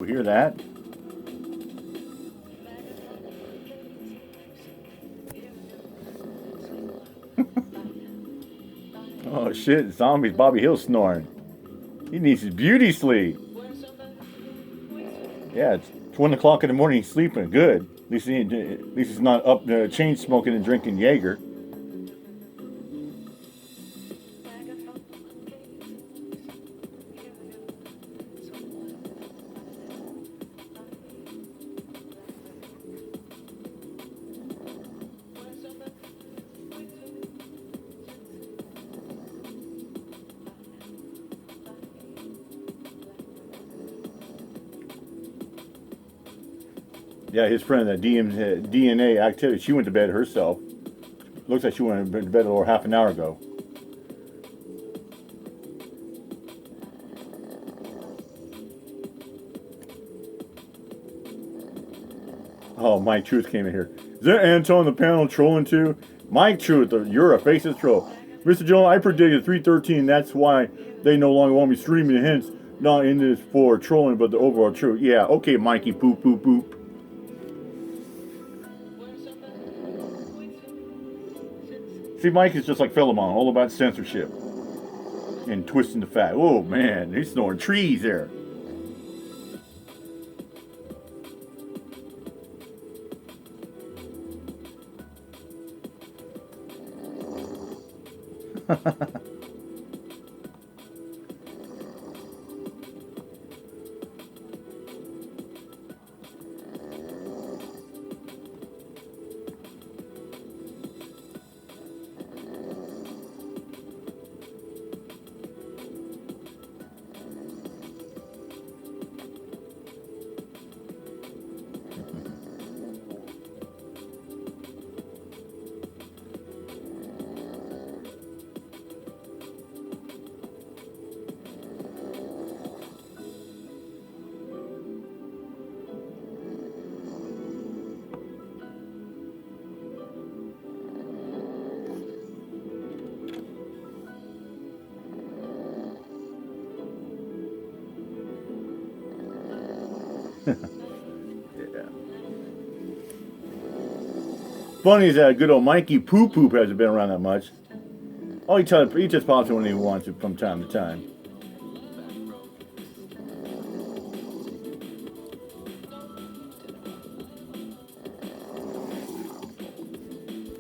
hear that? Oh shit, zombies. Bobby Hill's snoring. He needs his beauty sleep. Yeah, it's 1 o'clock in the morning. He's sleeping good. At least he's not up chain smoking and drinking Jaeger. Yeah, his friend, that DNA activity, she went to bed herself. Looks like she went to bed over half an hour ago. Oh, Mike Truth came in here. Is that Anton the panel trolling too? Mike Truth, you're a faceless troll. Mr. Jones, I predicted 313. That's why they no longer want me streaming. Hence, not in this for trolling, but the overall truth. Yeah, okay, Mikey, poop, poop, poop. See, Mike is just like Philemon, all about censorship and twisting the fact. Oh man, he's snoring trees there. Yeah. Funny is that good old Mikey Poop Poop hasn't been around that much. Oh, he just pops in when he wants to from time to time.